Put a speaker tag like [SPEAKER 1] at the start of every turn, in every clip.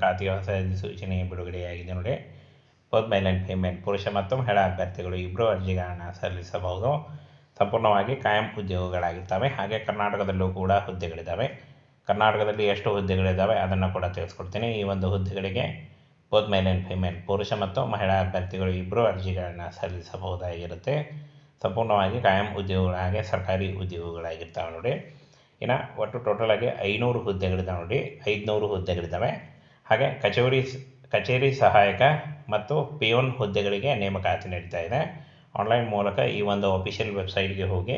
[SPEAKER 1] ನೇಮಕಾತಿಯ ಹೊಸ ಅಧಿಸೂಚನೆ ಬಿಡುಗಡೆಯಾಗಿದೆ ನೋಡಿ. ಬೋತ್ ಮೇಲ್ ಆ್ಯಂಡ್ ಫೀಮೇಲ್ ಪುರುಷ ಮತ್ತು ಮಹಿಳಾ ಅಭ್ಯರ್ಥಿಗಳು ಇಬ್ಬರು ಅರ್ಜಿಗಳನ್ನು ಸಲ್ಲಿಸಬಹುದು. ಸಂಪೂರ್ಣವಾಗಿ ಕಾಯಂ ಉದ್ಯೋಗಗಳಾಗಿರ್ತವೆ. ಹಾಗೆ ಕರ್ನಾಟಕದಲ್ಲೂ ಕೂಡ ಹುದ್ದೆಗಳಿದ್ದಾವೆ. ಕರ್ನಾಟಕದಲ್ಲಿ ಎಷ್ಟು ಹುದ್ದೆಗಳಿದ್ದಾವೆ ಅದನ್ನು ಕೂಡ ತಿಳಿಸ್ಕೊಡ್ತೀನಿ. ಈ ಒಂದು ಹುದ್ದೆಗಳಿಗೆ ಬೋತ್ ಮೇಲ್ ಆ್ಯಂಡ್ ಫೀಮೇಲ್ ಪುರುಷ ಮತ್ತು ಮಹಿಳಾ ಅಭ್ಯರ್ಥಿಗಳು ಇಬ್ಬರು ಅರ್ಜಿಗಳನ್ನು ಸಲ್ಲಿಸಬಹುದಾಗಿರುತ್ತೆ. ಸಂಪೂರ್ಣವಾಗಿ ಕಾಯಂ ಉದ್ಯೋಗಗಳು ಹಾಗೆ ಸರ್ಕಾರಿ ಉದ್ಯೋಗಗಳಾಗಿರ್ತವೆ ನೋಡಿ. ಇನ್ನು ಒಟ್ಟು ಟೋಟಲಾಗಿ 500 ಹುದ್ದೆಗಳಿದ್ದಾವೆ ನೋಡಿ. 500 ಹುದ್ದೆಗಳಿದ್ದಾವೆ. ಹಾಗೆ ಕಚೇರಿ ಸಹಾಯಕ ಮತ್ತು ಪಿಯೋನ್ ಹುದ್ದೆಗಳಿಗೆ ನೇಮಕಾತಿ ನಡೀತಾ ಇದೆ. ಆನ್ಲೈನ್ ಮೂಲಕ ಈ ಒಂದು ಅಫಿಷಿಯಲ್ ವೆಬ್ಸೈಟ್ಗೆ ಹೋಗಿ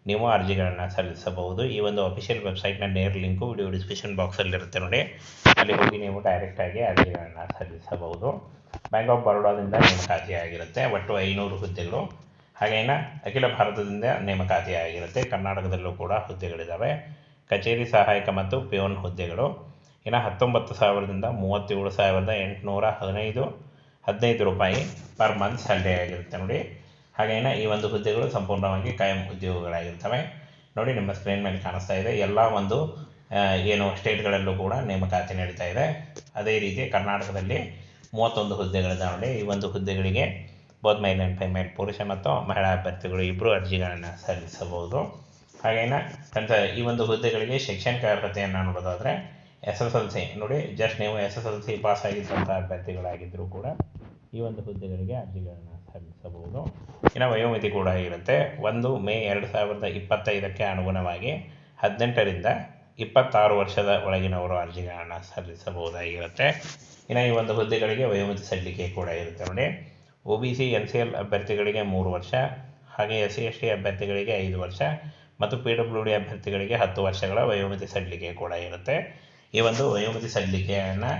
[SPEAKER 1] ನೀವು ಅರ್ಜಿಗಳನ್ನು ಸಲ್ಲಿಸಬಹುದು. ಈ ಒಂದು ಅಫಿಷಿಯಲ್ ವೆಬ್ಸೈಟ್ನ ನೇರ ಲಿಂಕು ವಿಡಿಯೋ ಡಿಸ್ಕ್ರಿಪ್ಷನ್ ಬಾಕ್ಸಲ್ಲಿರುತ್ತೆ ನೋಡಿ. ಅಲ್ಲಿ ಹೋಗಿ ನೀವು ಡೈರೆಕ್ಟಾಗಿ ಅರ್ಜಿಗಳನ್ನು ಸಲ್ಲಿಸಬಹುದು. ಬ್ಯಾಂಕ್ ಆಫ್ ಬರೋಡಾದಿಂದ ನೇಮಕಾತಿ ಆಗಿರುತ್ತೆ. ಒಟ್ಟು 500 ಹುದ್ದೆಗಳು. ಹಾಗೇನ ಅಖಿಲ ಭಾರತದಿಂದ ನೇಮಕಾತಿ ಆಗಿರುತ್ತೆ. ಕರ್ನಾಟಕದಲ್ಲೂ ಕೂಡ ಹುದ್ದೆಗಳಿದ್ದಾವೆ. ಕಚೇರಿ ಸಹಾಯಕ ಮತ್ತು ಪಿಯೋನ್ ಹುದ್ದೆಗಳು ಇನ್ನು 19,000ದಿಂದ 37,815 ರೂಪಾಯಿ ಪರ್ ಮಂತ್ ಸ್ಯಾಲ್ರಿ ಆಗಿರುತ್ತೆ ನೋಡಿ. ಹಾಗೇನ ಈ ಒಂದು ಹುದ್ದೆಗಳು ಸಂಪೂರ್ಣವಾಗಿ ಕಾಯಂ ಉದ್ಯೋಗಗಳಾಗಿರ್ತವೆ ನೋಡಿ. ನಿಮ್ಮ ಸ್ಕ್ರೀನ್ ಮೇಲೆ ಕಾಣಿಸ್ತಾ ಇದೆ. ಎಲ್ಲ ಒಂದು ಸ್ಟೇಟ್ಗಳಲ್ಲೂ ಕೂಡ ನೇಮಕಾತಿ ನಡೀತಾ ಇದೆ. ಅದೇ ರೀತಿ ಕರ್ನಾಟಕದಲ್ಲಿ 31 ಹುದ್ದೆಗಳಿದ್ದಾವೆ ನೋಡಿ. ಈ ಒಂದು ಹುದ್ದೆಗಳಿಗೆ ಬೋತ್ ಮೇಲ್ ಆ್ಯಂಡ್ ಫೀಮೇಲ್ ಪುರುಷ ಮತ್ತು ಮಹಿಳಾ ಅಭ್ಯರ್ಥಿಗಳು ಇಬ್ಬರು ಅರ್ಜಿಗಳನ್ನು ಸಲ್ಲಿಸಬಹುದು. ಹಾಗೇನ ಈ ಒಂದು ಹುದ್ದೆಗಳಿಗೆ ಶೈಕ್ಷಣಿಕ ಅರ್ಹತೆಯನ್ನು ನೋಡೋದಾದರೆ SSLC ನೋಡಿ. ಜಸ್ಟ್ ನೀವು SSLC ಪಾಸ್ ಆಗಿದ್ದಂಥ ಅಭ್ಯರ್ಥಿಗಳಾಗಿದ್ದರೂ ಕೂಡ ಈ ಒಂದು ಹುದ್ದೆಗಳಿಗೆ ಅರ್ಜಿಗಳನ್ನು ಸಲ್ಲಿಸಬಹುದು. ಇನ್ನು ವಯೋಮಿತಿ ಕೂಡ ಇರುತ್ತೆ. 1 ಮೇ 2025ಕ್ಕೆ ಅನುಗುಣವಾಗಿ 18ರಿಂದ 26 ವರ್ಷದ ಒಳಗಿನವರು ಅರ್ಜಿಗಳನ್ನು ಸಲ್ಲಿಸಬಹುದಾಗಿರುತ್ತೆ. ಇನ್ನು ಈ ಒಂದು ಹುದ್ದೆಗಳಿಗೆ ವಯೋಮಿತಿ ಸಡಿಲಿಕೆ ಕೂಡ ಇರುತ್ತೆ ನೋಡಿ. OBC NCL ಅಭ್ಯರ್ಥಿಗಳಿಗೆ 3 ವರ್ಷ, ಹಾಗೆ SC ST ಅಭ್ಯರ್ಥಿಗಳಿಗೆ 5 ವರ್ಷ ಮತ್ತು PWD ಅಭ್ಯರ್ಥಿಗಳಿಗೆ 10 ವರ್ಷಗಳ ವಯೋಮಿತಿ ಸಡಿಲಿಕೆ ಕೂಡ ಇರುತ್ತೆ. ಈ ಒಂದು ವಯೋಮಿತಿ ಸಡಿಲಿಕೆಯನ್ನು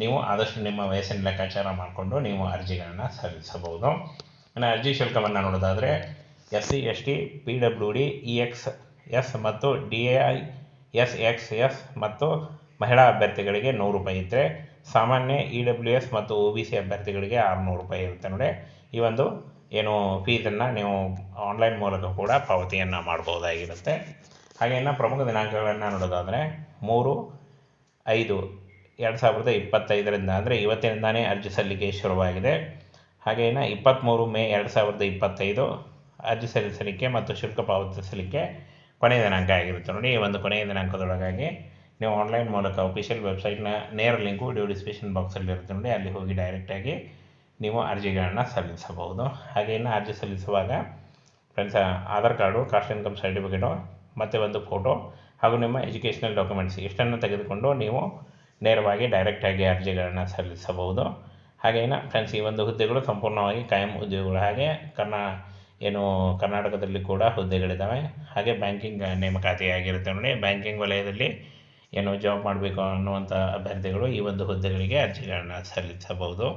[SPEAKER 1] ನೀವು ಆದಷ್ಟು ನಿಮ್ಮ ವಯಸ್ಸಿನ ಲೆಕ್ಕಾಚಾರ ಮಾಡಿಕೊಂಡು ನೀವು ಅರ್ಜಿಗಳನ್ನು ಸಲ್ಲಿಸಬಹುದು. ಇನ್ನು ಅರ್ಜಿ ಶುಲ್ಕವನ್ನು ನೋಡೋದಾದರೆ SC ST PWD EXS ಮತ್ತು DAI SXS ಮತ್ತು ಮಹಿಳಾ ಅಭ್ಯರ್ಥಿಗಳಿಗೆ 100 ರೂಪಾಯಿ ಇದ್ದರೆ, ಸಾಮಾನ್ಯ EWS ಮತ್ತು OBC ಅಭ್ಯರ್ಥಿಗಳಿಗೆ 600 ರೂಪಾಯಿ ಇರುತ್ತೆ ನೋಡಿ. ಈ ಒಂದು ಫೀಸನ್ನು ನೀವು ಆನ್ಲೈನ್ ಮೂಲಕ ಕೂಡ ಪಾವತಿಯನ್ನು ಮಾಡಬಹುದಾಗಿರುತ್ತೆ. ಹಾಗೆ ಇನ್ನು ಪ್ರಮುಖ ದಿನಾಂಕಗಳನ್ನು ನೋಡೋದಾದರೆ 3/5/2025ರಿಂದ ಅಂದರೆ ಇವತ್ತಿನಿಂದಾನೇ ಅರ್ಜಿ ಸಲ್ಲಿಕೆ ಶುರುವಾಗಿದೆ. ಹಾಗೆ ಇನ್ನು 23 ಮೇ 2025 ಅರ್ಜಿ ಸಲ್ಲಿಸಲಿಕ್ಕೆ ಮತ್ತು ಶುಲ್ಕ ಪಾವತಿಸಲಿಕ್ಕೆ ಕೊನೆಯ ದಿನಾಂಕ ಆಗಿರುತ್ತೆ ನೋಡಿ. ಈ ಒಂದು ಕೊನೆಯ ದಿನಾಂಕದೊಳಗಾಗಿ ನೀವು ಆನ್ಲೈನ್ ಮೂಲಕ ಅಫಿಷಿಯಲ್ ವೆಬ್ಸೈಟ್ನ ನೇರ ಲಿಂಕು ವಿಡಿಯೋ ಡಿಸ್ಕ್ರಿಪ್ಷನ್ ಬಾಕ್ಸಲ್ಲಿರುತ್ತೆ ನೋಡಿ. ಅಲ್ಲಿ ಹೋಗಿ ಡೈರೆಕ್ಟಾಗಿ ನೀವು ಅರ್ಜಿಗಳನ್ನು ಸಲ್ಲಿಸಬಹುದು. ಹಾಗೆ ಇನ್ನು ಅರ್ಜಿ ಸಲ್ಲಿಸುವಾಗ friends Aadhaar card, caste income certificate ಮತ್ತು ಒಂದು ಫೋಟೋ ಹಾಗೂ ನಿಮ್ಮ ಎಜುಕೇಷನಲ್ ಡಾಕ್ಯುಮೆಂಟ್ಸ್ ಇಷ್ಟನ್ನು ತೆಗೆದುಕೊಂಡು ನೀವು ನೇರವಾಗಿ ಡೈರೆಕ್ಟಾಗಿ ಅರ್ಜಿಗಳನ್ನು ಸಲ್ಲಿಸಬಹುದು. ಹಾಗೆ ಇನ್ನು ಫ್ರೆಂಡ್ಸ್ ಈ ಒಂದು ಹುದ್ದೆಗಳು ಸಂಪೂರ್ಣವಾಗಿ ಕಾಯಂ ಉದ್ಯೋಗಗಳು. ಹಾಗೆ ಕರ್ನಾಟಕದಲ್ಲಿ ಕೂಡ ಹುದ್ದೆಗಳಿದ್ದಾವೆ. ಹಾಗೆ ಬ್ಯಾಂಕಿಂಗ್ ನೇಮಕಾತಿ ಆಗಿರುತ್ತೆ ನೋಡಿ. ಬ್ಯಾಂಕಿಂಗ್ ವಲಯದಲ್ಲಿ ಜಾಬ್ ಮಾಡಬೇಕು ಅನ್ನುವಂಥ ಅಭ್ಯರ್ಥಿಗಳು ಈ ಒಂದು ಹುದ್ದೆಗಳಿಗೆ ಅರ್ಜಿಗಳನ್ನು ಸಲ್ಲಿಸಬಹುದು.